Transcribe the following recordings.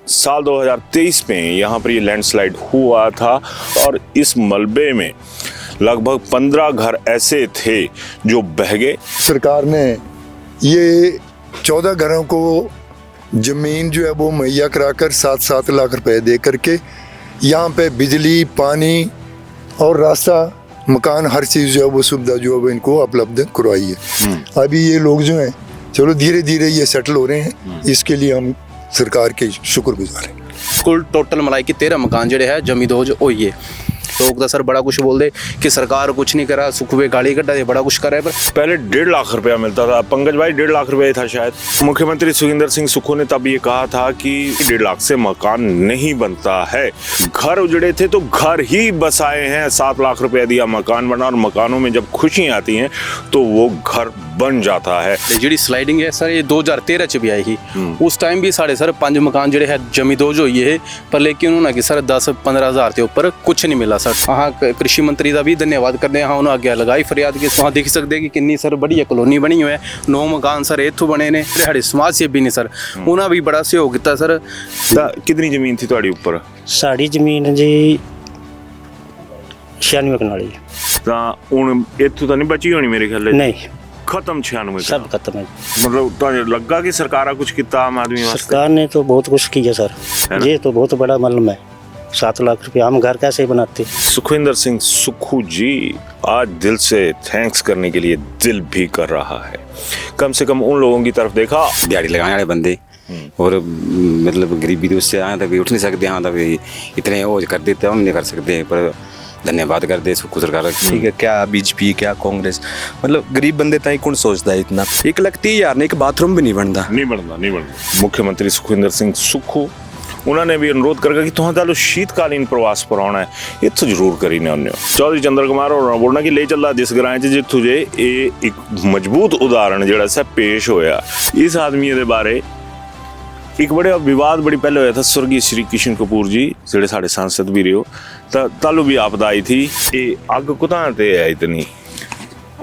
साल 2023 में यहाँ पर ये लैंडस्लाइड हुआ था और इस मलबे में लगभग 15 घर ऐसे थे जो बह गए। सरकार ने ये 14 घरों को जमीन जो है वो मुहैया कराकर 7-7 लाख रुपए दे करके यहाँ पे बिजली, पानी और रास्ता, मकान, हर चीज़ जो है वो सुविधा जो है वो इनको उपलब्ध करवाई है। अभी ये लोग जो हैं चलो धीरे धीरे ये सेटल हो रहे हैं, इसके लिए हम सरकार के शुक्रगुजार हैं। कुल टोटल मलाई कि 13 मकान जड़े है जमींदोज होई है। लोग तो सर बड़ा कुछ बोल दे कि सरकार कुछ नहीं करा, सुखवे गाड़ी कटा दे, बड़ा कुछ करा है। पर पहले 1.5 लाख रुपया मिलता था, पंकज भाई 1.5 लाख रुपया था शायद। मुख्यमंत्री सुखविंदर सिंह सुक्खू ने तब ये कहा था कि 1.5 लाख से मकान नहीं बनता है। घर उजड़े थे तो घर ही बसाए हैं, 7 लाख रुपया दिया मकान बना, और मकानों में जब खुशियां आती हैं तो वो घर बन जाता है। जी स्लाइडिंग है सर ये 2013 च भी आई ही, उस टाइम भी साढ़े सर 5 मकान जड़े है जमींदोज होई है, पर लेकिन उन्होंने कि सर 10-15 हज़ार के ऊपर कुछ नहीं मिला सर। हाँ कृषि मंत्री का भी धन्यवाद करते हैं, हाँ उन्होंने आगे लगाई फरियाद की। वहाँ देख सकते कि कितनी सर बढ़िया कॉलोनी बनी हुई है, 9 मकान सर इत्थों बने ने। साढ़े समाज सेवी ने सर उन्होंने भी बड़ा सहयोग किया सर। कितनी जमीन थी ਤੁਹਾਡੀ ਉੱਪਰ? साड़ी जमीन जी 96 कनाली। ਤਾਂ ਹੁਣ ਇੱਥੋਂ ਤਾਂ ਨਹੀਂ ਬਚੀ ਹੋਣੀ ਮੇਰੇ ਖਿਆਲ नहीं खत्म 96 सब खत्म है। मतलब तो लगा कि सरकार कुछ किया आम आदमी वास्ते? सरकार ने तो बहुत कुछ किया सर, ये तो बहुत बड़ा मलम है। 7 लाख रुपये हम घर कैसे बनाते। सुखविंदर सिंह सुक्खू जी आज दिल से थैंक्स करने के लिए दिल भी कर रहा है। कम से कम उन लोगों की तरफ देखा, दिहाड़ी लगाने वाले बंदे और मतलब गरीबी तो उससे आए तभी उठ नहीं सकते, हाँ तभी इतने वो कर देते हम नहीं कर सकते, पर धन्यवाद करते सुक्खू सरकार। ठीक है, क्या बीजेपी क्या कांग्रेस, मतलब गरीब बंदे ताई कौन सोचता है इतना। 1,30,000 ने एक बाथरूम भी नहीं बनता। मुख्यमंत्री सुखविंदर सिंह सुक्खू उन्होंने भी अनुरोध करके कि तुहां शीतकालीन प्रवास पर आना है, इत्थों जरूर करी ने उन्हें। चौधरी चंद्र कुमार और बोलना कि ले चलदा जिस ग्रां च जित्थों जे एक मजबूत उदाहरण जिहड़ा सा पेश होया। इस आदमी दे बारे एक बड़े विवाद बड़ी पहले होया था, स्वर्गीय श्री किशन कपूर जी जिहड़े साडे सांसद भी रहे हो, तालू भी आपदा आई थी। ये अग कुतां ते है इतनी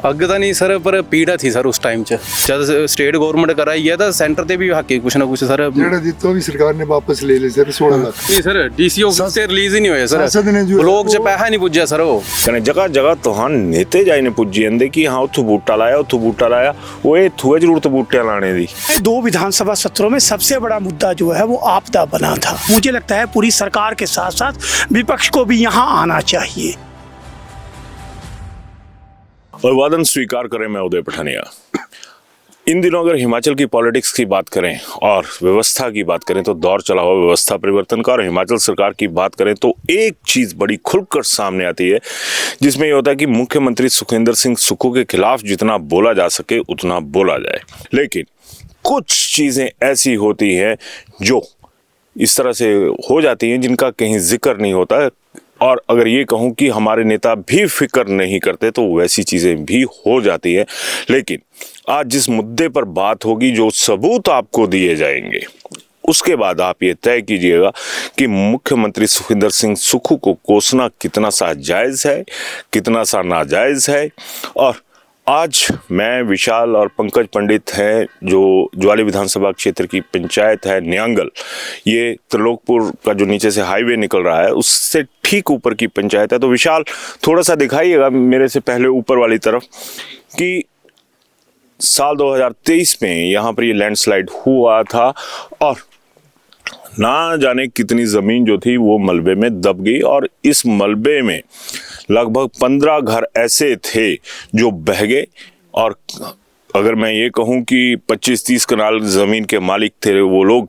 अग तो नहीं सर, पर पीड़ा थी सर उस टाइम च जब स्टेट गवर्नमेंट कराई है तो सेंटर ते भी हक कुछ ना कुछ सर भी सरकार ने वापस ले सर 16 लाख। नहीं सर डीसी ऑफिस से रिलीज ही नहीं हुए सर, ब्लॉक च पैसा नहीं पुज्जा सर। वो कने जगह जगह तुहां नेते जाई ने पुज्जी जंदे कि हाँ उत्थों बूटा लाया वो इत्थों जरूरत बूटे लाने दी। 2 विधानसभा सत्रों में सबसे बड़ा मुद्दा जो है वो आपदा बना था। मुझे लगता है पूरी सरकार के साथ साथ विपक्ष को भी यहाँ आना चाहिए। अभिवादन स्वीकार करें, मैं उदय पठानिया। इन दिनों अगर हिमाचल की पॉलिटिक्स की बात करें और व्यवस्था की बात करें तो दौर चला हुआ व्यवस्था परिवर्तन का, और हिमाचल सरकार की बात करें तो एक चीज़ बड़ी खुलकर सामने आती है जिसमें यह होता है कि मुख्यमंत्री सुखविंदर सिंह सुक्खू के खिलाफ जितना बोला जा सके उतना बोला जाए, लेकिन कुछ चीज़ें ऐसी होती हैं जो इस तरह से हो जाती हैं जिनका कहीं जिक्र नहीं होता है। और अगर ये कहूँ कि हमारे नेता भी फिक्र नहीं करते तो वैसी चीज़ें भी हो जाती हैं। लेकिन आज जिस मुद्दे पर बात होगी, जो सबूत आपको दिए जाएंगे, उसके बाद आप ये तय कीजिएगा कि मुख्यमंत्री सुखविंदर सिंह सुक्खू को कोसना कितना सा जायज़ है, कितना सा नाजायज़ है। और आज मैं, विशाल और पंकज पंडित हैं, जो ज्वाली विधानसभा क्षेत्र की पंचायत है न्यांगल, ये त्रिलोकपुर का जो नीचे से हाईवे निकल रहा है उससे ठीक ऊपर की पंचायत है। तो विशाल थोड़ा सा दिखाइएगा मेरे से पहले ऊपर वाली तरफ कि साल 2023 में यहाँ पर ये लैंडस्लाइड हुआ था और ना जाने कितनी ज़मीन जो थी वो मलबे में दब गई, और इस मलबे में लगभग 15 घर ऐसे थे जो बह गए। और अगर मैं ये कहूँ कि 25-30 कनाल ज़मीन के मालिक थे वो लोग,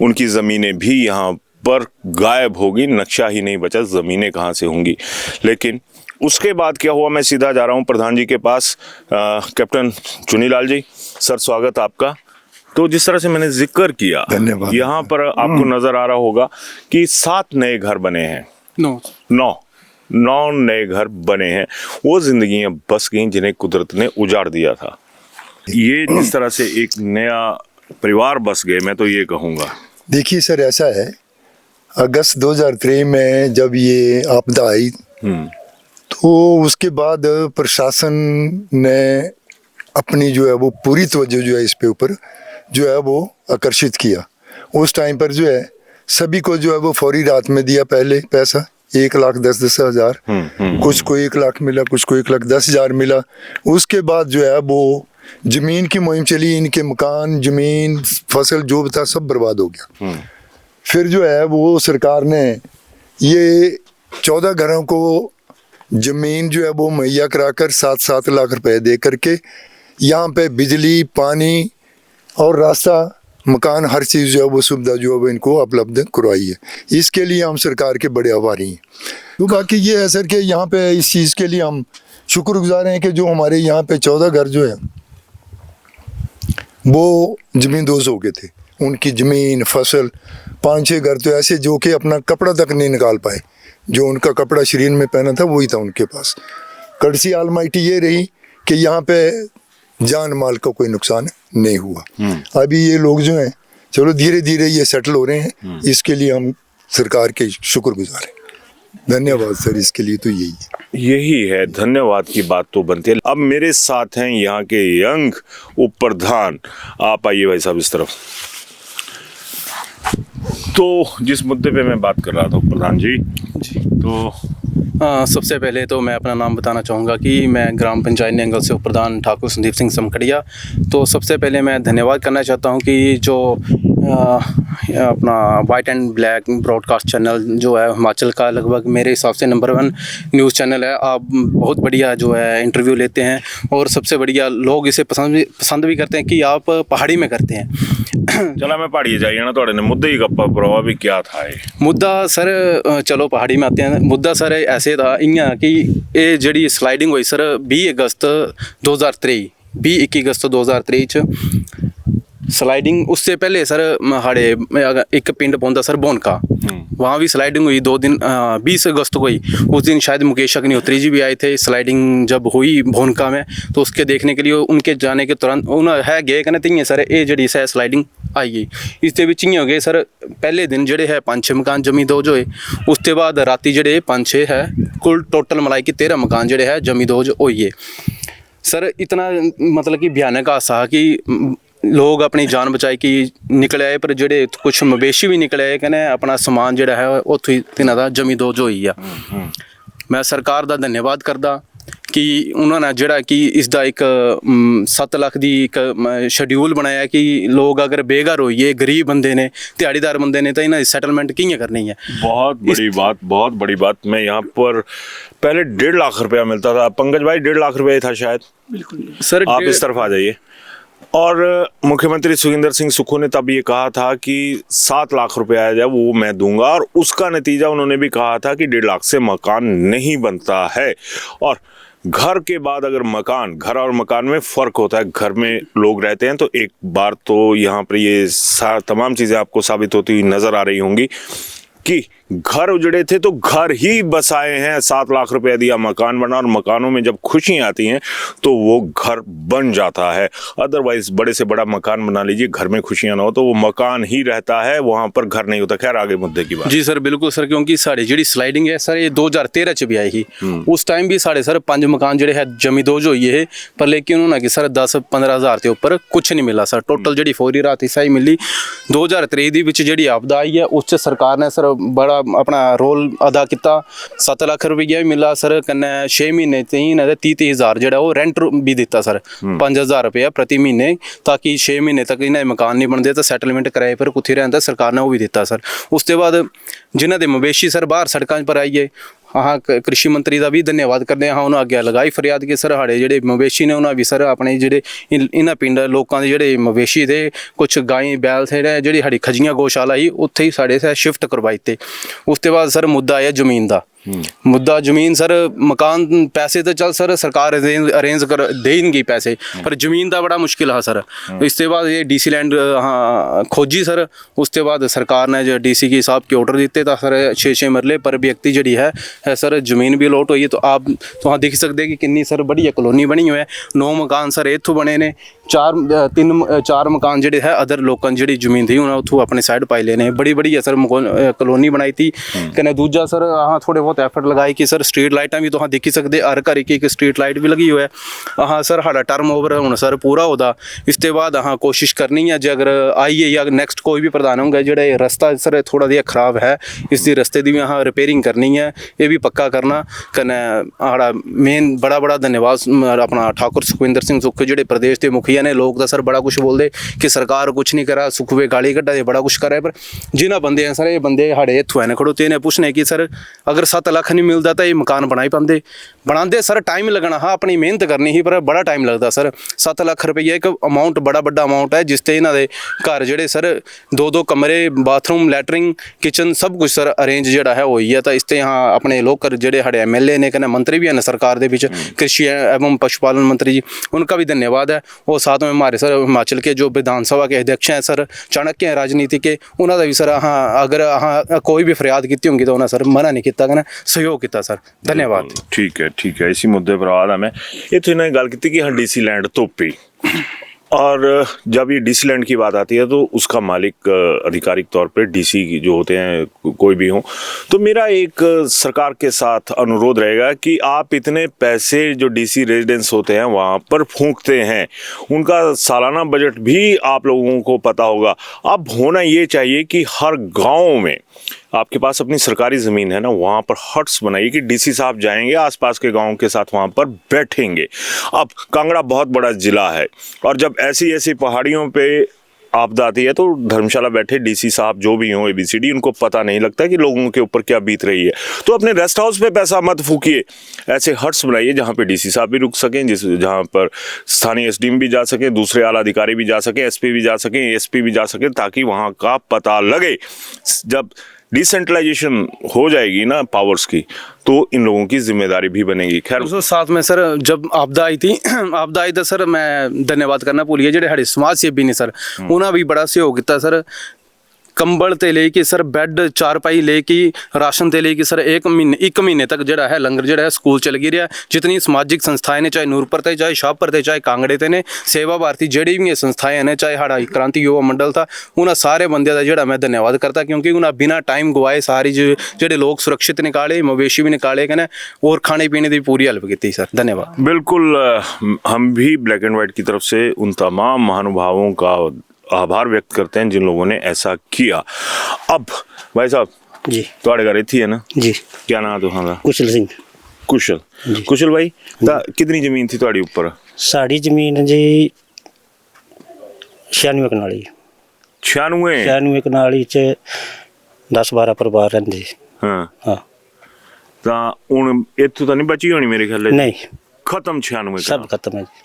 उनकी ज़मीनें भी यहाँ पर गायब होगी, नक्शा ही नहीं बचा ज़मीनें कहाँ से होंगी। लेकिन उसके बाद क्या हुआ, मैं सीधा जा रहा हूँ प्रधान जी के पास। कैप्टन चुनीलाल जी, सर स्वागत आपका। तो जिस तरह से मैंने जिक्र किया, धन्यवाद। यहाँ पर आपको नजर आ रहा होगा कि 7 नए घर बने हैं, 9 नए घर बने हैं। वो जिंदगियां बस गईं जिन्हें कुदरत ने उजाड़ दिया था। ये जिस तरह से एक नया परिवार बस गए, मैं तो ये कहूँगा। देखिए सर, ऐसा है, अगस्त 2023 में जब ये आपदा आई तो उसके बाद प्रशासन ने अपनी जो है वो पूरी तवज्जो जो है इस पे ऊपर जो है वो आकर्षित किया। उस टाइम पर जो है सभी को जो है वो फौरी राहत में दिया पहले पैसा 1,10,10,000, कुछ को 1 लाख मिला, कुछ को 1,10,000 मिला। उसके बाद जो है वो जमीन की मुहिम चली, इनके मकान, जमीन, फसल जो भी था सब बर्बाद हो गया। फिर जो है वो सरकार ने ये 14 घरों को जमीन जो है वो मुहैया कराकर 7-7 लाख रुपए दे करके यहाँ पे बिजली, पानी और रास्ता, मकान, हर चीज़ जो है वो सुविधा जो है वो इनको उपलब्ध करवाई है। इसके लिए हम सरकार के बड़े आभारी हैं। तो बाकी ये है सर कि यहाँ पे इस चीज़ के लिए हम शुक्रगुजार हैं कि जो हमारे यहाँ पे 14 घर जो है वो ज़मींदोज़ हो गए थे। उनकी ज़मीन, फसल, 5-6 घर तो ऐसे जो कि अपना कपड़ा तक नहीं निकाल पाए। जो उनका कपड़ा शरीर में पहना था वही था उनके पास। कर्सी आलमाइटी ये रही कि यहाँ पे जान माल का कोई नुकसान नहीं हुआ। अभी ये लोग जो हैं चलो धीरे धीरे ये सेटल हो रहे हैं, इसके लिए हम सरकार के शुक्रगुजार हैं। धन्यवाद सर, इसके लिए तो यही है। धन्यवाद की बात तो बनती है। अब मेरे साथ हैं यहाँ के यंग उप प्रधान। आप आइए भाई साहब इस तरफ। तो जिस मुद्दे पे मैं बात कर रहा था प्रधान जी, तो सबसे पहले तो मैं अपना नाम बताना चाहूँगा कि मैं ग्राम पंचायत नेंगल से उप प्रधान ठाकुर संदीप सिंह समकड़िया। तो सबसे पहले मैं धन्यवाद करना चाहता हूँ कि जो अपना white and black broadcast channel जो है हिमाचल का लगभग मेरे हिसाब से नंबर 1 न्यूज़ चैनल है। आप बहुत बढ़िया जो है इंटरव्यू लेते हैं और सबसे बढ़िया लोग इसे पसंद भी करते हैं कि आप पहाड़ी में करते हैं। चला मैं पहाड़ी जाइए ना, थोड़े ने मुद्दे ही गप्पा प्रभाव भी क्या था ये मुद्दा सर, चलो पहाड़ी में आते हैं। मुद्दा सर ऐसे था इयां कि ये जी स्लाइडिंग हुई सर 20 अगस्त 2023 21 अगस्त 2023 च स्लाइडिंग। उससे पहले सर हाड़े एक पिंड पौंदा सर बोनका, वहाँ भी स्लाइडिंग हुई 2 दिन 20 अगस्त को हुई। उस दिन शायद मुकेश अग्निहोत्री जी भी आए थे। स्लाइडिंग जब हुई भोनका में तो उसके देखने के लिए उनके जाने के तुरंत उन्हें है गए कहने तीन सर ये जड़ी है स्लाइडिंग आई गई। इसके बिच इं हो गए सर पहले दिन जड़े है 5-6 मकान जमींदोज होए। उसके बाद राती जड़े 5-6 है कुल टोटल मलाई कि 13 मकान जड़े है जमींदोज होइए। सर इतना मतलब कि भयानक हादसा कि लोग अपनी जान बचाई कि निकले आए, पर जेडे कुछ मवेशी भी निकले आए कहने अपना समान जोड़ा है उत्थों ही तिन्हां दा जमींदोज होई आ। मैं सरकार दा धन्यवाद करदा कि उन्होंने जोड़ा कि इसका एक 7 लाख दी एक शेड्यूल बनाया कि लोग अगर बेघर होइए, गरीब बंदे ने, दिहाड़ीदार बंदे ने, तो इन्हें सेटलमेंट कियां करनी है। बहुत बड़ी बात। मैं यहाँ पर पहले 1.5 लाख रुपया मिलता था, पंकज भाई 1.5 लाख रुपये था शायद। बिल्कुल सर, आप इस तरफ आ जाइए। और मुख्यमंत्री सुखविंदर सिंह सुक्खू ने तब ये कहा था कि 7 लाख रुपया है जब वो मैं दूंगा, और उसका नतीजा उन्होंने भी कहा था कि 1.5 लाख से मकान नहीं बनता है। और घर के बाद अगर मकान, घर और मकान में फ़र्क होता है। घर में लोग रहते हैं तो एक बार तो यहाँ पर ये तमाम चीज़ें आपको साबित होती हुई नज़र आ रही होंगी कि घर उजड़े थे तो घर ही बसाए हैं, 7 लाख रुपया दिया मकान बना, और मकानों में जब खुशियाँ आती हैं तो वो घर बन जाता है। अदरवाइज बड़े से बड़ा मकान बना लीजिए, घर में खुशियाँ ना हो तो वो मकान ही रहता है, वहाँ पर घर नहीं होता। खैर आगे मुद्दे की बात। जी सर बिल्कुल सर, क्योंकि साड़ी जी स्लाइडिंग है सर ये 2013 च भी आई ही। उस टाइम भी साढ़े सर 5 मकान जोड़े है जमींदोज होइए है, पर लेकिन उन्होंने कि सर 10-15 हज़ार के ऊपर कुछ नहीं मिला सर। टोटल जी फौरी राहत हिस्सा मिली। 2023 दी विच जी आपदा आई है उस सरकार ने सर बड़ा अपना रोल अदा किया। 7 लाख रुपया भी मिला सर, कन्नै 6 महीने 30 हज़ार जो वो रेंट भी दिता सर, 5,000 रुपया प्रति महीने, ताकि 6 महीने तक इन्हें मकान नहीं बनते तो सैटलमेंट किराए पर कुत्थे रहता सरकार ने वो भी दिता सर। उसके बाद जिन्हों के मवेशी सर बाहर सड़कों पर आइए, हाँ कृषि मंत्री का भी धन्यवाद करते हैं। हाँ उन्होंने अगे लगाई फरियाद कि सर साढ़े जोड़े मवेशी ने उन्होंने भी सर अपने जोड़े इन्होंने पिंड लोगों के जोड़े मवेशी थे, कुछ गाय बैल थे जी साड़ी खजियाँ गौशाला ही उत्थे ही साढ़े से शिफ्ट करवाई थे। उसके बाद सर मुद्दा आया जमीन का। मुद्दा जमीन सर, मकान पैसे तो चल सर सरकार अरेंज कर देंगी पैसे, पर जमीन का बड़ा मुश्किल है सर। इसके बाद ये DC लैंड हाँ खोजी सर। उसके बाद सरकार ने जो DC की साहब के ऑर्डर दिते तो सर 6-6 मरले पर व्यक्ति जी है सर जमीन भी अलॉट हुई है। तो आप तो देख सकते हैं कि कितनी सर बढ़िया कॉलोनी बनी हुई है। 9 मकान सर इतों बने ने, 4 मकान जोड़े है अदर लोगों की जी जमीन थी उन्होंने उतों अपने साइड पाई लेने। बड़ी बढ़िया सर कॉलोनी बनाई थी। कन्नै दूजा सर हाँ थोड़े बहुत बहुत एफर्ट लगाए कि सर स्ट्रीट लाइटां भी तुहां देखी सकदे, हर घर एक स्ट्रीट लाइट भी लगी हुई है। हाँ सर साढ़ा टर्म ओवर हुण सर पूरा होदा, इसते बाद हाँ कोशिश करनी है जे अगर आइए या नेक्स्ट कोई भी प्रधान होंगे जेह्ड़े रस्ता सर थोड़ा जिहा खराब है, इसदी रस्ते दी भी हाँ रिपेयरिंग करनी है, ये भी पक्का करना। कन्नै साढ़ा मेन बड़ा बड़ा धन्यवाद अपना ठाकुर सुखविंदर सिंह सुक्खू जेह्ड़े प्रदेश के मुखिया ने। लोग तो सर बड़ा कुछ बोलते कि सरकार कुछ नहीं करा, सुखवे गाली कड्ढा दे, बड़ा कुछ करा, पर जिन्हें बंदे हैं सर ये बंदे साढ़े इत्थों है खड़ोते इन्हें पूछने कि सर अगर 7 लाख नहीं मिलता तो ये मकान बनाई पाते बनाते सर टाइम लगना, हाँ अपनी मेहनत करनी ही पर बड़ा टाइम लगता सर। 7 लाख रुपये एक अमाउंट बड़ा बड़ा अमाउंट है जिसते इन्हों के घर जेह्ड़े सर 2-2 कमरे, बाथरूम, लैटरिंग, किचन सब कुछ सर अरेंज जेह्ड़ा है होई है। तो इसते हाँ अपने लोकल जेह्ड़े साढ़े MLA ने कन्नै मंत्री भी हैं सरकार के बीच, कृषि एवं पशुपालन मंत्री जी, उनका भी धन्यवाद है। और साथ में हमारे सर हिमाचल के जो विधानसभा के अध्यक्ष हैं सर, चाणक्य हैं राजनीति के, उन्होंने भी सर हाँ अगर हाँ कोई भी फरियाद की होंगी तो उन्हें सर मना नहीं किया, कन्नै सहयोग किया सर। धन्यवाद। ठीक है इसी मुद्दे पर आवाज मैं इतने इन्हें गल की कि हाँ DC लैंड धोपी, और जब ये DC लैंड की बात आती है तो उसका मालिक आधिकारिक तौर पे DC की जो होते हैं कोई भी हो, तो मेरा एक सरकार के साथ अनुरोध रहेगा कि आप इतने पैसे जो DC रेजिडेंस होते हैं वहाँ पर फूंकते हैं, उनका सालाना बजट भी आप लोगों को पता होगा। अब होना ये चाहिए कि हर गांव में आपके पास अपनी सरकारी ज़मीन है ना, वहाँ पर हट्स बनाइए कि DC साहब जाएंगे आसपास के गांव के साथ वहाँ पर बैठेंगे। अब कांगड़ा बहुत बड़ा ज़िला है और जब ऐसी पहाड़ियों पे आपदा आती है तो धर्मशाला बैठे DC साहब जो भी हों ABCD, उनको पता नहीं लगता कि लोगों के ऊपर क्या बीत रही है। तो अपने रेस्ट हाउस पे पैसा मत फूकिए, ऐसे हट्स बनाइए जहाँ पे DC साहब भी रुक सकें, जहाँ पर स्थानीय SDM भी जा सकें, दूसरे आला अधिकारी भी जा सकें, SP भी जा सकें, ASP भी जा सकें, ताकि वहाँ का पता लगे। जब डिसेंट्रलाइजेशन हो जाएगी ना पावर्स की तो इन लोगों की जिम्मेदारी भी बनेगी। खैर उसके साथ में सर जब आपदा आई थी तो सर मैं धन्यवाद करना भूल गया जेह्ड़े साढ़े समाज सेवी ने सर, उन्हें भी बड़ा सहयोग किया सर। कंबल ते लेके सर बैड चारपाई लेके राशन ते लेके सर एक महीने तक जड़ा है लंगर जड़ा है स्कूल चल गई रहा। जितनी सामाजिक संस्थाएं ने, चाहे नूरपुर ते, चाहे शाहपुर ते, चाहे कांगड़े ते ने, सेवा भारती जेड़ी भी संस्थाएं ने, चाहे साड़ा क्रांति युवा मंडल था, उन्हें सारे बंदे का जड़ा मैं धन्यवाद करता, क्योंकि उन्हें बिना टाइम गवाए सारी जेडे लोग सुरक्षित निकाले, मवेशी भी निकाले कने और खाने पीने की पूरी हेल्प की सर। धन्यवाद। बिल्कुल, हम भी ब्लैक एंड वाइट की तरफ से उन तमाम महानुभावों का आभार व्यक्त करते हैं जिन लोगों ने ऐसा किया। अब भाई साहब जी ਤੁਹਾਡੇ ਘਰ ਇੱਥੇ है ना जी, क्या नाम है तुहां कुशल सिंह कुशल जी। कुशल भाई ਤਾਂ कितनी ਜ਼ਮੀਨ थी ਤੁਹਾਡੀ ਉੱਪਰ? साड़ी जमीन जी 96 कनाली 96 कनाली च 10-12 परिवार रहंदे। ਹਾਂ हाँ ਤਾਂ ਹੁਣ ਇੱਥੋਂ ਤਾਂ ਨਹੀਂ ਬਚੀ ਹੋਣੀ ਮੇਰੇ ਖਿਆਲ नहीं, ਖਤਮ 96 सब खत्म है जी।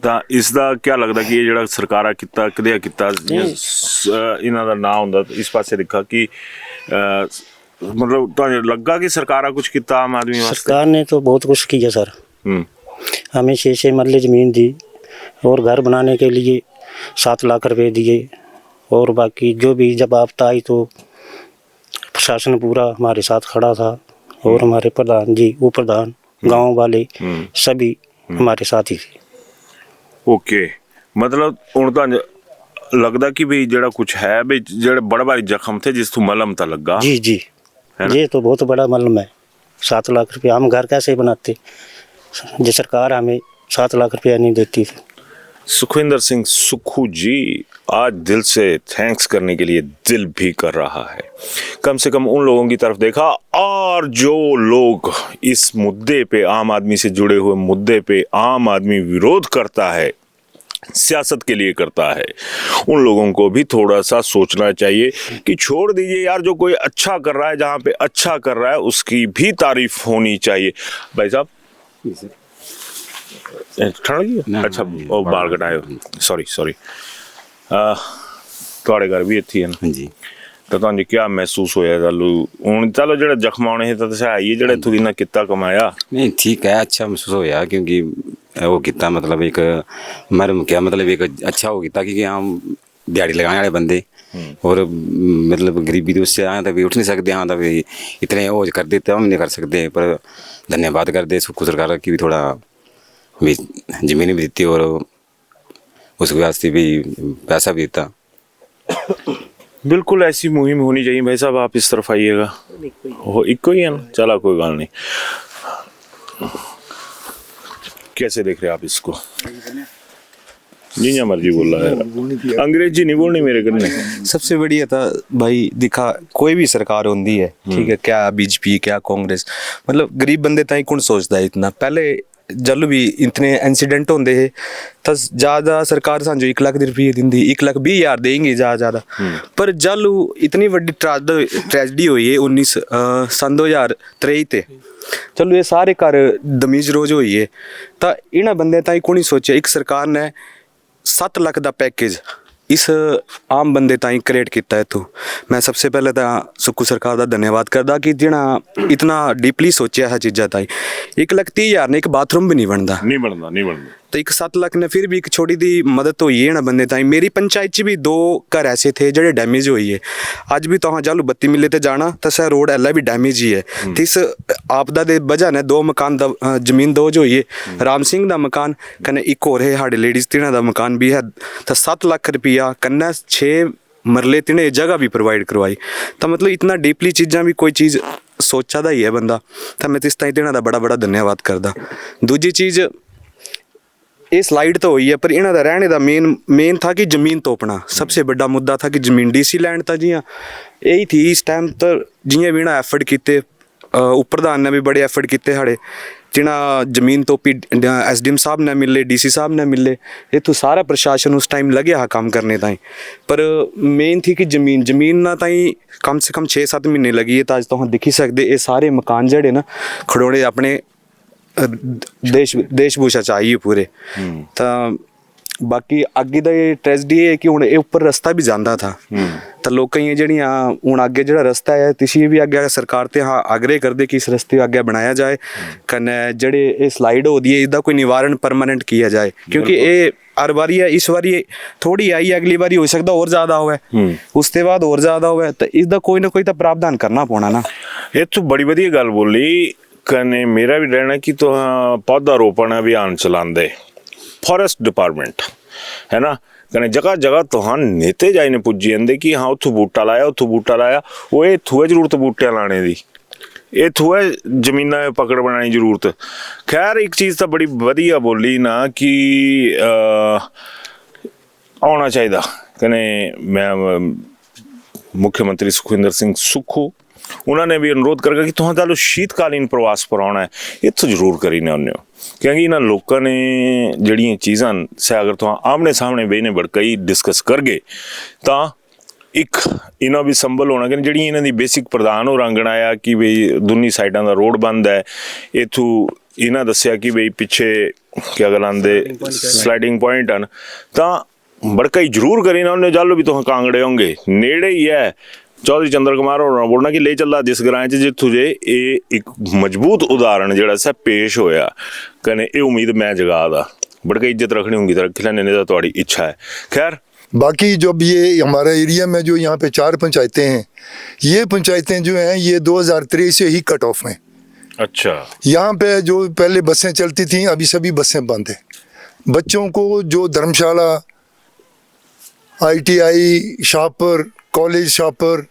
ਤਾਂ ਇਸ ਦਾ ਕੀ ਲੱਗਦਾ ਕਿ ਇਹ ਜਿਹੜਾ ਸਰਕਾਰਾਂ ਕੀਤਾ ਕਿਹਦੇ ਕੀਤਾ ਇਹਨਾਂ ਦਾ ਨਾਂ ਹੁੰਦਾ ਇਸ ਪਾਸੇ ਦੇਖਾ ਕਿ मतलब ਤੁਹਾਨੂੰ ਲੱਗਾ ਕਿ ਸਰਕਾਰਾਂ ਕੁਝ ਕੀਤਾ ਆਮ ਆਦਮੀ ਵਾਸਤੇ? सरकार ने तो बहुत कुछ किया सर, हमें 6 मरले ज़मीन दी और घर बनाने के लिए 7 लाख रुपए दिए, और बाकी जो भी जब आपदा आई तो प्रशासन पूरा हमारे साथ खड़ा था, और हमारे प्रधान जी, उपप्रधान, गांव वाले सभी हमारे साथ ही थे। ओके, मतलब ਹੁਣ ਤਾਂ लगदा कि भी जड़ा कुछ है भी जड़े बड़े भारी जख्म थे जिस तू मलम ता लगा। जी जी, ये तो बहुत बड़ा मलम है। 7 लाख रुपया हम घर कैसे बनाते, जो सरकार हमें 7 लाख रुपया नहीं देती थी। सुखविंदर सिंह सुक्खू जी आज दिल से थैंक्स करने के लिए दिल भी कर रहा है। कम से कम उन लोगों की तरफ देखा, और जो लोग इस मुद्दे पे, आम आदमी से जुड़े हुए मुद्दे पे आम आदमी विरोध करता है, सियासत के लिए करता है, उन लोगों को भी थोड़ा सा सोचना चाहिए कि छोड़ दीजिए यार, जो कोई अच्छा कर रहा है, जहाँ पे अच्छा कर रहा है उसकी भी तारीफ होनी चाहिए। भाई साहब ठंड लगी? अच्छा ओ बाल कटाए, सॉरी ਤੁਹਾਡੇ ਘਰ ਵੀ ਇੱਥੇ ਹਨ जी। ਤਾਂ ਤੁਹਾਨੂੰ ਕੀ ਮਹਿਸੂਸ ਹੋਇਆ? ਹੁਣ ਚਲੋ ਜਿਹੜਾ ਜ਼ਖਮ ਆਉਣੇ ਸੀ ਤਾਂ ਹੈ ਹੀ ਜਿਹੜਾ ਇੱਥੋਂ ਦੀ ਨਾ ਕੀਤਾ ਕਮਾਇਆ। नहीं ठीक है, अच्छा महसूस होया क्योंकि वो किता मतलब एक मरम क्या मतलब एक अच्छा हो किया, क्योंकि हम दिहाड़ी लगाने वाले बंदे और मतलब गरीबी तो उससे आए तो भी उठ नहीं सकते, हाँ तो भी इतने वो कर देते हम नहीं कर सकते, पर धन्यवाद करते सुक्खू सरकार की भी, थोड़ा भी ज़मीन भी देती और उसके वास्ते भी पैसा भी देता। बिल्कुल ऐसी मुहिम होनी चाहिए भाई साहब। आप इस तरफ आइएगा, हो इको ही है ना, चला कोई गल नहीं। कैसे देख रहे हैं आप इसको? जिन्ना मर्जी बोल रहा है, अंग्रेजी नहीं बोलनी मेरे कन्ने। सबसे बढ़िया था भाई, दिखा कोई भी सरकार होती है, ठीक है, क्या बीजेपी क्या कांग्रेस, मतलब गरीब बंदे ताई कौन सोचता है इतना। पहले जल भी इतने इंसीडेंट होंगे है तो ज़्यादा सरकार सानू 1 लाख रुपये दिंदी, 1,20,000 देंगी ज़्यादा। पर जल इतनी वड्डी ट्रैजेडी हुई है 2023 ते, चलो ये सारे घर दमीज रोज हुई है, तो इन्होंने बंदे ताई को नहीं सोचा। एक सरकार ने 7 लाख का पैकेज इस आम बंदे ताई क्रिएट किया है। तो मैं सबसे पहले तो सुक्खू सरकार का धन्यवाद करदा कि जिन्ना इतना डीपली सोचा है चीज़ा ताई। 1,30,000 ने एक बाथरूम भी नहीं बनता, नहीं बनता। तो एक 7 लाख ने फिर भी एक छोटी दी मदद हुई है ना बंदे ताई। मेरी पंचायत च भी 2 घर ऐसे थे जो डैमेज हुई है। अज भी तुम जालू 32 मिले ते जाना तो सह रोड ऐला भी डैमेज ही है। तो इस आपदा दे वजह ने 2 मकान जमीन दोज हुई है, राम सिंह का मकान कन्नै एक होर है साढ़े लेडीज तिना का मकान भी है। तो 7 लाख रुपया कन्नै 6 मरले तिने जगह भी प्रोवाइड करवाई। तो मतलब इतना डीपली चीज़ां भी कोई चीज़ सोचा दा ही है बंदा, तो मैं इस ताई तिना का बड़ा धन्यवाद करदा। दूजी चीज़ ये स्लाइड तो हुई है, पर इन्हों का रहने का मेन था कि ज़मीन तोपना। सबसे बड़ा मुद्दा था कि ज़मीन DC लैंड था जियां यही थी इस टाइम। तो जियां भी इन्हें एफर्ट किए, उप प्रधान ने भी बड़े एफर्ट किए साढ़े, जिन्हें जमीन तोपी SDM साहब ने मिले, DC साहब ने मिले, इतों सारा प्रशासन उस टाइम लगे हा काम करने ताई। पर मेन थी कि जमीन ना ताई कम से कम 6-7 महीने लगी है। तो अज तुम दिखी सकते ये सारे मकान जड़े ना खड़ोने अपने देशभूषा चाहिए पूरे। तो बाकी अगे का ये ट्रेजिडी है कि हुण ऊपर रास्ता भी जाता था, तो लोग जड़ियाँ हुण अगे जो रास्ता है तुसीं भी अगे सरकार ते हाँ आग्रह करते कि इस रस्ते अगे बनाया जाए, कन्नै जड़े ये स्लाइड होती है इसका कोई निवारण परमानेंट किया जाए। क्योंकि ये हर बारी है, इस बारी थोड़ी आई, अगली बारी हो सकता और ज़्यादा होवे, उसके बाद और ज़्यादा होवे, तो इसका कोई ना कोई तो प्रावधान करना पौना ना। ये तो बड़ी वधिया गल बोली। कने मेरा भी रहना कि तो पौधा रोपण अभियान चलाते फॉरेस्ट डिपार्टमेंट है ना, कने जगह जगह तो नेते जाए ने पुजी जाते कि हाँ उथों बूटा लाया उथों बूटा लाया। वो इत्थों है जरूरत बूटियां लाने की, इत्थों है जमीना पकड़ बनाने की जरूरत। खैर एक चीज़ तो बड़ी वधिया बोली ना कि आना चाहिए। कने मैं मुख्यमंत्री सुखविंदर सिंह सुक्खू उन्होंने भी अनुरोध करके कि तुम चलो शीतकालीन प्रवास पर आना है, इतों जरूर करी ने आने, क्योंकि इन्होंने लोगों ने जड़ियाँ चीज़ां से अगर तुम आमने सामने बेने बड़कई डिस्कस कर गए तो एक इन्हों भी संभल होना कि जी इन्हों की बेसिक प्रधान हो रंगण आया कि बई दोनों साइडों का रोड बंद है। इतों इन्हें दसिया कि बई पिछे क्या गलांदे स्लाइडिंग पॉइंट हैं, तो बड़कई जरूर करी ना उन्हें। जालो भी तुम कांगड़े होंगे नेड़े ही है। चौधरी चंद्र कुमार होना बोलना कि ले चला जिस ग्रां च जित्थों जे एक मजबूत उदाहरण जड़ा सा पेश होया, कने ये उम्मीद मैं जगा दा बड़का इज्जत रखनी होंगी तो रख लेने तो तुम्हारी इच्छा है। खैर बाकी जब ये हमारा एरिया में जो यहाँ पे 4 पंचायतें हैं, ये पंचायतें जो हैं ये 2023 से ही कट ऑफ हैं। अच्छा, यहाँ पे जो पहले बसें चलती थी अभी सभी बसें बंद हैं। बच्चों को जो धर्मशाला, ITI शाहपुर, कॉलेज शाहपुर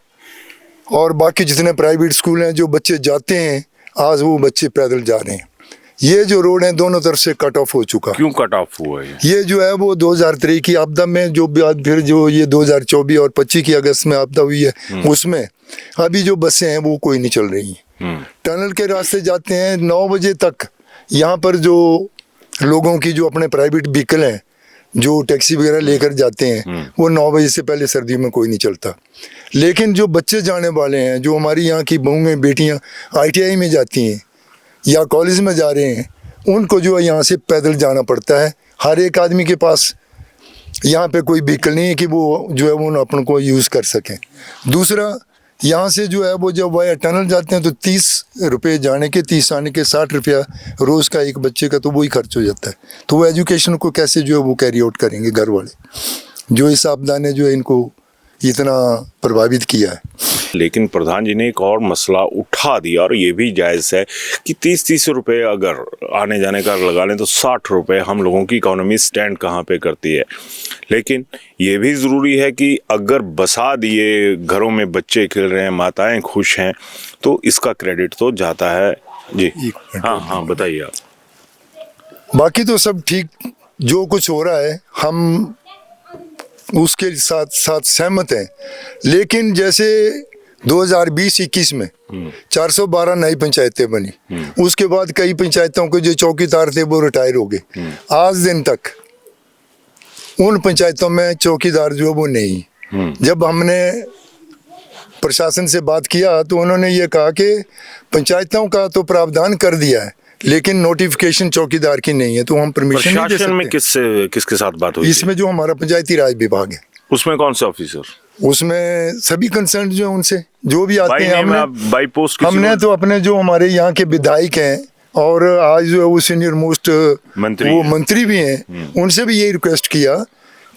और बाकी जितने प्राइवेट स्कूल हैं जो बच्चे जाते हैं आज वो बच्चे पैदल जा रहे हैं। ये जो रोड है दोनों तरफ से कट ऑफ हो चुका। क्यों कट ऑफ हुआ है? ये जो है वो 2023 की आपदा में जो बाद फिर जो ये 2024 और 25 की अगस्त में आपदा हुई है उसमें अभी जो बसें हैं वो कोई नहीं चल रही हैं। टनल के रास्ते जाते हैं 9 बजे तक। यहाँ पर जो लोगों की जो अपने प्राइवेट व्हीकल हैं जो टैक्सी वगैरह लेकर जाते हैं वो 9 बजे से पहले सर्दियों में कोई नहीं चलता। लेकिन जो बच्चे जाने वाले हैं, जो हमारी यहाँ की बहुएं बेटियाँ ITI में जाती हैं या कॉलेज में जा रहे हैं, उनको जो है यहाँ से पैदल जाना पड़ता है। हर एक आदमी के पास यहाँ पे कोई व्हीकल नहीं है कि वो जो है वो अपन को यूज़ कर सकें। दूसरा यहाँ से जो है वो जब वाया टनल जाते हैं तो 30 रुपये जाने के, 30 आने के, 60 रुपया रोज़ का एक बच्चे का, तो वही खर्च हो जाता है। तो वो एजुकेशन को कैसे जो है वो कैरी आउट करेंगे घर वाले, जो इस आपदा ने जो है इनको इतना प्रभावित किया है। लेकिन प्रधान जी ने एक और मसला उठा दिया और ये भी जायज़ है कि 30-30 रुपये अगर आने जाने का लगा लें तो 60 रुपये हम लोगों की इकोनॉमी स्टैंड कहाँ पे करती है। लेकिन ये भी ज़रूरी है कि अगर बसा दिए, घरों में बच्चे खेल रहे हैं, माताएं खुश हैं, तो इसका क्रेडिट तो जाता है जी। हाँ बताइए आप। बाकी तो सब ठीक, जो कुछ हो रहा है हम उसके साथ साथ सहमत हैं। लेकिन जैसे 2020-21 में 412 नई पंचायतें बनी, उसके बाद कई पंचायतों के जो चौकीदार थे वो रिटायर हो गए। आज दिन तक उन पंचायतों में चौकीदार जो वो नहीं। जब हमने प्रशासन से बात किया तो उन्होंने ये कहा कि पंचायतों का तो प्रावधान कर दिया है लेकिन नोटिफिकेशन चौकीदार की नहीं है, तो हम परमिशन नहीं दे प्रशासन में सकते। किसके साथ बात हुई? इसमें जो हमारा पंचायती राज विभाग है, उसमें कौन से ऑफिसर? उसमें सभी कंसर्न जो है उनसे जो भी आते हैं, बाई पोस्ट हमने तो अपने जो हमारे यहाँ के विधायक हैं और आज जो है वो सीनियर मोस्ट मंत्री भी हैं, उनसे भी यही रिक्वेस्ट किया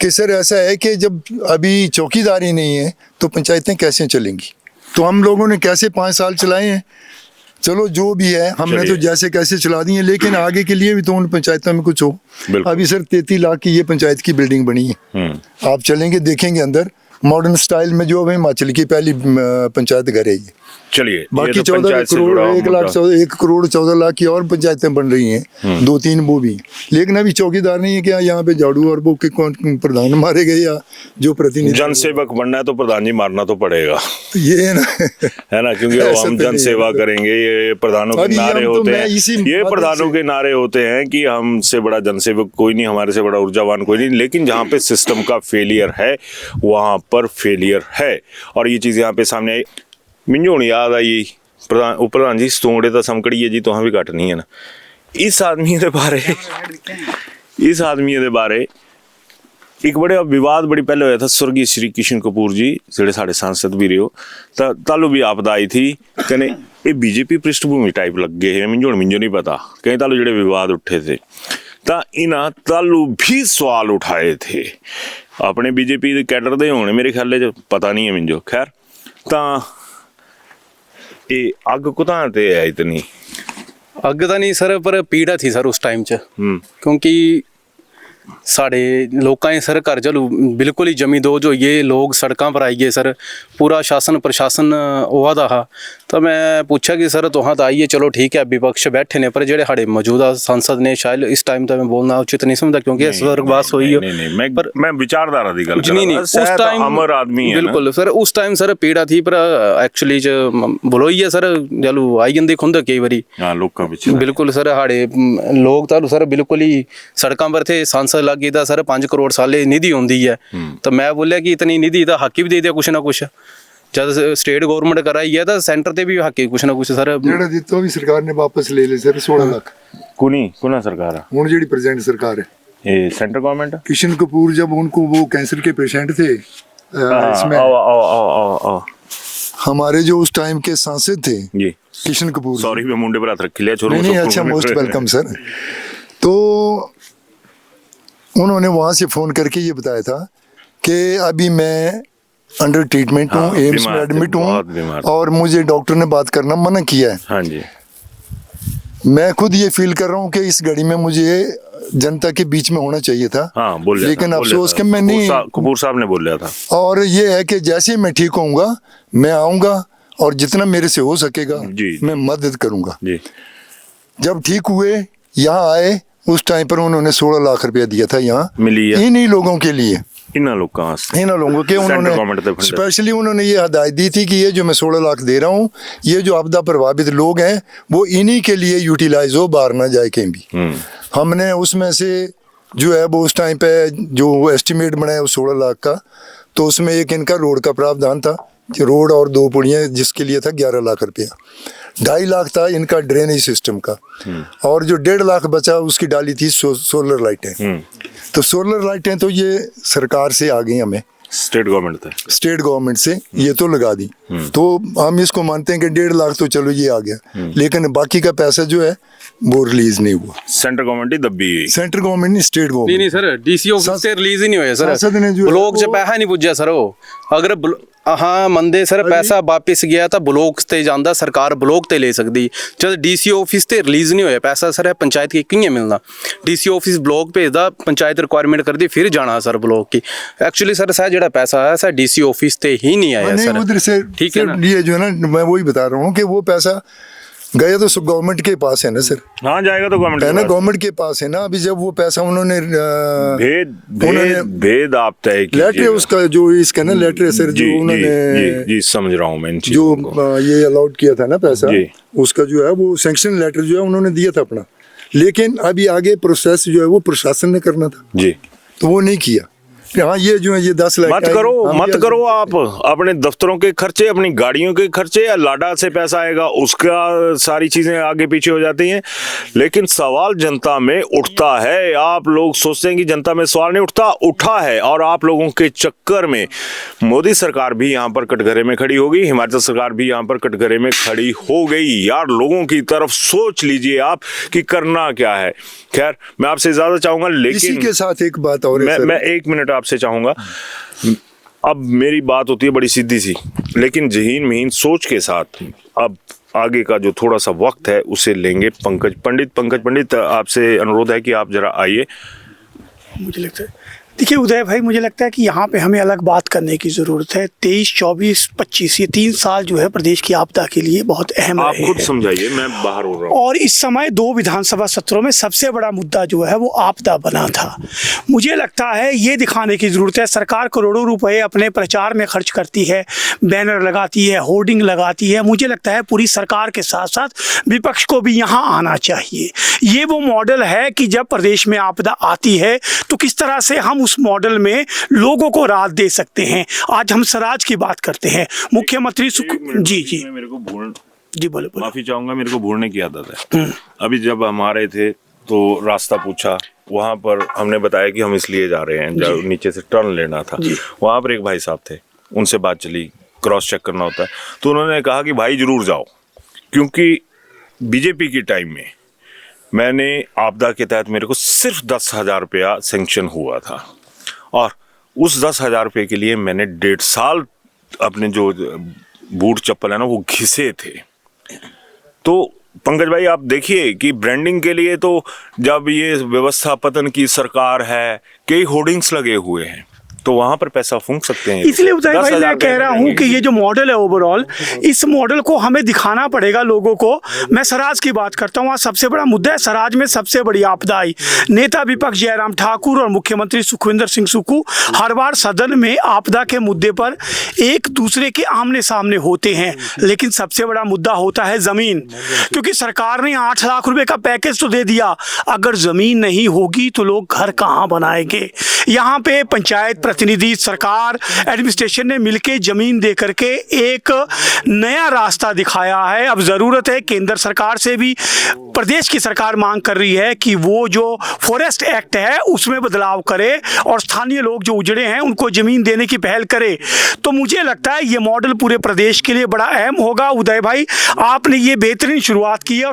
कि सर ऐसा है कि जब अभी चौकीदारी नहीं है तो पंचायतें कैसे चलेंगी। तो हम लोगों ने कैसे 5 साल चलाए हैं, चलो जो भी है हमने तो जैसे कैसे चला दी है, लेकिन आगे के लिए भी तो उन पंचायतों में कुछ हो। अभी सर 33 लाख की ये पंचायत की बिल्डिंग बनी है, आप चलेंगे देखेंगे अंदर मॉडर्न स्टाइल में, जो अभी हिमाचल की पहली पंचायत घर है ये। चलिए, बाकी 14 करोड़ 1 करोड़ 14 लाख की और पंचायतें बन रही हैं, 2-3 वो भी। लेकिन अभी चौकीदार नहीं है कि यहाँ पे झाड़ू और वो के कौन प्रधान मारे गए या जो प्रतिनिधि। जनसेवक बनना है तो प्रधान जी मारना तो पड़ेगा, ये है ना, है ना, क्योंकि हम जन सेवा करेंगे। ये प्रधानों के नारे होते हैं, ये प्रधानों के नारे होते हैं कि हमसे बड़ा जनसेवक कोई नहीं, हमारे से बड़ा ऊर्जावान कोई नहीं। लेकिन जहाँ पे सिस्टम का फेलियर है वहाँ पर फेलियर है, और ये चीज़ यहाँ पे सामने आई। मिंजो हूँ याद आई प्रधान जी सतोंगड़े तो समकड़ी है जी, तो भी घट नहीं है ना। इस आदमी दे बारे एक बड़े विवाद बड़ी पहले होया था। स्वर्गीय श्री किशन कपूर जी जेड़े साढ़े सांसद भी रहे हो, तालू भी आपदा आई थी, कहने ये बीजेपी पृष्ठभूमि टाइप लग गए है। मिंजो नहीं पता, कहीं तालू जेड़े विवाद उठे थे ता इना तालू भी सवाल उठाए थे अपने बीजेपी कैडर दे होने, मेरे ख्याल पता नहीं है मिंजो। खैर ता अग कुतां ते है इतनी अग तो नहीं सर, पर पीड़ा थी सर उस टाइम च, क्योंकि साढ़े लोगों सर घर चलो बिल्कुल ही जमी दो जो ये लोग सड़कों पर आई गए सर, पूरा शासन प्रशासन हुआ था। तो मैं पूछा कि सर तुहां तो आइए, चलो ठीक है विपक्ष बैठे ने, पर जेडे साढ़े मौजूदा सांसद ने शायद इस टाइम तो मैं बोलना उचित नहीं समझता क्योंकि स्वर्गवास हुई है, पर मैं विचारधारा दी गल नहीं उस टाइम अमर आदमी है बिल्कुल सर, उस टाइम सर पीड़ा थी, पर एक्चुअली बोलो ही है सर चलो आई जंदी खुंद कई बारी बिल्कुल सर साढ़े लोग तो सर बिल्कुल ही सड़कों पर थे। सांसद लगी था सर 5 करोड़ साले निधि होंगी है, तो मैं बोलिया कि इतनी निधि तो हक ही भी दे दिया कुछ ना कुछ। जब स्टेट गवर्नमेंट कराई है तो सेंटर ते भी हक ही कुछ ना कुछ सर तो भी सरकार ने वापस ले ले सर 16 लाख। कुना सरकार है हुन जेडी प्रेजेंट सरकार है ये सेंटर गवर्नमेंट। किशन कपूर जब उनको वो कैंसर के पेशेंट थे, इसमें हमारे जो उस टाइम के सांसद थे जी किशन कपूर, सॉरी मैं मुंडे पर हाथ रख लिया छोरो। नहीं अच्छा, मोस्ट वेलकम सर। तो उन्होंने वहाँ से फ़ोन करके ये बताया था कि अभी मैं अंडर ट्रीटमेंट हूँ, एम्स में एडमिट हूँ और मुझे डॉक्टर ने बात करना मना किया है। हाँ जी, मैं खुद ये फील कर रहा हूँ कि इस घड़ी में मुझे जनता के बीच में होना चाहिए था। हाँ, लेकिन अफसोस कि मैं नहीं, कपूर साहब ने बोल था। और ये है कि जैसे मैं ठीक होऊंगा मैं आऊँगा और जितना मेरे से हो सकेगा मैं मदद करूँगा। जब ठीक हुए यहाँ आए, उस टाइम पर उन्होंने 16 लाख रुपया दिया था यहाँ इन्हीं लोगों के लिए, इन लोगों के। उन्होंने स्पेशली उन्होंने ये हदायत दी थी कि ये जो मैं 16 लाख दे रहा हूँ ये जो आपदा प्रभावित लोग हैं वो इन्हीं के लिए यूटिलाइज हो, बाहर ना जाए कहीं भी। हमने उसमें से जो है वो उस टाइम पे जो एस्टिमेट बनाया वो 16 लाख का, तो उसमें एक इनका रोड का प्रावधान था, रोड और 2 पुलियाँ जिसके लिए था 11 लाख रुपया। 2.5 लाख था इनका ड्रेनेज सिस्टम का, और जो 1.5 लाख बचा उसकी डाली थी सोलर लाइटें। तो सोलर लाइटें तो ये सरकार से आ गई, हमें स्टेट गवर्नमेंट से ये तो लगा दी। तो हम इसको मानते हैं कि 1.5 लाख तो चलो ये आ गया, लेकिन बाकी का पैसा जो है वो रिलीज नहीं हुआ। सेंटर गवर्नमेंट ही दबी गई। सेंटर गवर्नमेंट नहीं, स्टेट गवर्नमेंट नहीं सर, डीसी ऑफिस से रिलीज ही नहीं हुआ सर, लोग से पैसा नहीं पूछा सर। वो अगर हाँ मंदे सर पैसा वापस गया ਤਾਂ ਬਲੋਕ ਤੇ ਜਾਂਦਾ ਸਰਕਾਰ ਬਲੋਕ ਤੇ ਲੈ ਸਕਦੀ ਜਦ ਡੀਸੀ ਆਫਿਸ ਤੇ ਰਿਲੀਜ਼ ਨਹੀਂ ਹੋਇਆ ਪੈਸਾ ਸਰ ਪੰਚਾਇਤ ਕੀ ਕਿਵੇਂ ਮਿਲਣਾ ਡੀਸੀ ਆਫਿਸ ਬਲੋਕ ਭੇਜਦਾ ਪੰਚਾਇਤ ਰਿਕੁਆਇਰमेंट करती फिर जाना सर ब्लॉक की एक्चुअली सर सर जड़ा पैसा है सर डीसी ऑफिस ते ही नहीं आया सर उधर से ठीक है ना ये जो है ना मैं वही बता रहा हूँ कि वो पैसा गया तो गवर्नमेंट के पास है ना सर हाँ जाएगा तो गवर्नमेंट है ना गवर्नमेंट के पास है ना अभी जब वो पैसा उन्होंने भेद आप तय लेटर उसका जो इसका ना लेटर है सर जो उन्होंने जी समझ रहा हूँ मैं जो ये अलाउड किया था ना पैसा उसका जो है वो सैंक्शन लेटर जो है उन्होंने दिया था अपना लेकिन अभी आगे प्रोसेस जो है वो प्रशासन ने करना था जी तो वो नहीं किया हाँ ये जो है ये 10 लाख मत करो आप अपने दफ्तरों के खर्चे अपनी गाड़ियों के खर्चे या लाडा से पैसा आएगा उसका सारी चीजें आगे पीछे हो जाती हैं लेकिन सवाल जनता में उठता है आप लोग सोचते हैं कि जनता में सवाल नहीं उठता उठा है और आप लोगों के चक्कर में मोदी सरकार भी यहाँ पर कटघरे में खड़ी होगी हिमाचल सरकार भी यहाँ पर कटघरे में खड़ी हो गई यार लोगों की तरफ सोच लीजिए आप कि करना क्या है खैर मैं आपसे इजाजत चाहूंगा लेकिन इसी के साथ एक बात और मैं 1 मिनट आपसे चाहूंगा अब मेरी बात होती है बड़ी सीधी सी लेकिन जहीन महीन सोच के साथ अब आगे का जो थोड़ा सा वक्त है उसे लेंगे पंकज पंडित आपसे अनुरोध है कि आप जरा आइए मुझे लगता है देखिए उदय भाई मुझे लगता है कि यहाँ पे हमें अलग बात करने की ज़रूरत है 23, 24, 25 ये 3 साल जो है प्रदेश की आपदा के लिए बहुत अहम आप रहे खुद हैं। समझाइए मैं बाहर हो रहा हूँ और इस समय 2 विधानसभा सत्रों में सबसे बड़ा मुद्दा जो है वो आपदा बना था मुझे लगता है ये दिखाने की ज़रूरत है सरकार करोड़ों रुपए अपने प्रचार में खर्च करती है बैनर लगाती है होर्डिंग लगाती है मुझे लगता है पूरी सरकार के साथ साथ विपक्ष को भी यहाँ आना चाहिए ये वो मॉडल है कि जब प्रदेश में आपदा आती है तो किस तरह से हम उस मॉडल में लोगों को राहत दे सकते हैं आज हम स्वराज की बात करते हैं मुख्यमंत्री जी मेरे को भूल जी बोले माफी चाहूंगा मेरे को भूलने की आदत है अभी जब हम आ रहे थे तो रास्ता पूछा वहां पर हमने बताया कि हम इसलिए जा रहे हैं जब नीचे से टर्न लेना था वहां पर एक भाई साहब थे उनसे बात चली क्रॉस चेक करना होता है तो उन्होंने कहा कि भाई जरूर जाओ क्योंकि बीजेपी के टाइम में मैंने आपदा के तहत मेरे को सिर्फ 10,000 रुपया सेंक्शन हुआ था और उस 10,000 रुपये के लिए मैंने 1.5 साल अपने जो बूट चप्पल है ना वो घिसे थे तो पंकज भाई आप देखिए कि ब्रांडिंग के लिए तो जब ये व्यवस्था पतन की सरकार है कई होर्डिंग्स लगे हुए हैं तो वहां पर पैसा फूंक सकते हैं इसलिए उदय भाई मैं कह रहा हूं कि ये जो मॉडल है ओवरऑल इस मॉडल को हमें दिखाना पड़ेगा लोगों को मैं स्वराज की बात करता हूं सबसे बड़ा मुद्दा है स्वराज में सबसे बड़ी आपदा आई नेता विपक्ष जयराम ठाकुर और मुख्यमंत्री सुखविंदर सिंह सुक्खू हर बार सदन में आपदा के मुद्दे पर एक दूसरे के आमने सामने होते हैं लेकिन सबसे बड़ा मुद्दा होता है जमीन क्योंकि सरकार ने 8 लाख रुपए का पैकेज तो दे दिया अगर जमीन नहीं होगी तो लोग घर कहां बनाएंगे यहाँ पे पंचायत प्रतिनिधि सरकार एडमिनिस्ट्रेशन ने मिलकर जमीन दे करके एक नया रास्ता दिखाया है अब जरूरत है केंद्र सरकार से भी प्रदेश की सरकार मांग कर रही है कि वो जो फॉरेस्ट एक्ट है उसमें बदलाव करे और स्थानीय लोग जो उजड़े हैं उनको जमीन देने की पहल करे तो मुझे लगता है ये मॉडल पूरे प्रदेश के लिए बड़ा अहम होगा उदय भाई आपने ये बेहतरीन शुरुआत की है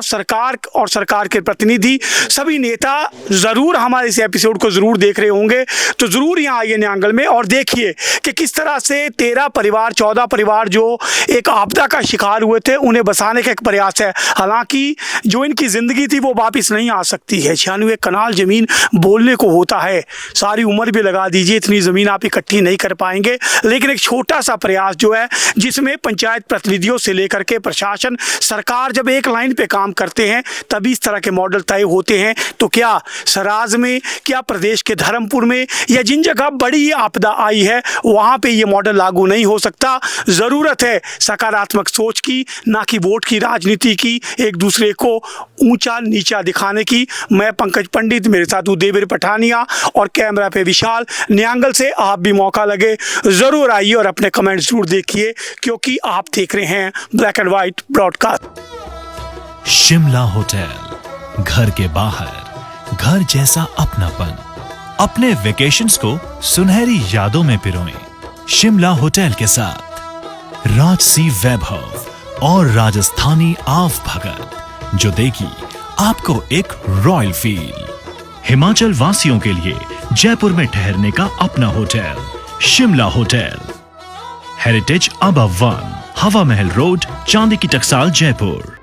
और सरकार के प्रतिनिधि सभी नेता जरूर हमारे इस एपिसोड को जरूर देख रहे होंगे तो जरूर यहाँ आइए न्यांगल में और देखिए कि किस तरह से 13 परिवार 14 परिवार जो एक आपदा का शिकार हुए थे उन्हें बसाने का एक प्रयास है हालांकि जो इनकी जिंदगी थी वो वापस नहीं आ सकती है 96 कनाल जमीन बोलने को होता है सारी उम्र भी लगा दीजिए इतनी जमीन आप इकट्ठी नहीं कर पाएंगे लेकिन एक छोटा सा प्रयास जो है जिसमें पंचायत प्रतिनिधियों से लेकर के प्रशासन सरकार जब एक लाइन पे काम करते हैं तभी इस तरह के मॉडल तय होते हैं तो क्या स्वराज में क्या प्रदेश के धर्मपुर में या जिन जगह बड़ी आपदा आई है वहां पे ये मॉडल लागू नहीं हो सकता जरूरत है सकारात्मक सोच की ना कि वोट की राजनीति की एक दूसरे को ऊंचा नीचा दिखाने की मैं पंकज पंडित मेरे साथ उदयवीर पठानिया और कैमरा पे विशाल न्यांगल से आप भी मौका लगे जरूर आइए और अपने कमेंट जरूर देखिए क्योंकि आप देख रहे हैं black and white broadcast Shimla hotel घर के बाहर घर जैसा अपनापन अपने वेकेशंस को सुनहरी यादों में पिरोएं शिमला होटल के साथ राजसी वैभव और राजस्थानी आव भगत जो देगी आपको एक रॉयल फील हिमाचल वासियों के लिए जयपुर में ठहरने का अपना hotel Shimla hotel heritage above 1, हवा महल रोड, चांदी की टकसाल, जयपुर।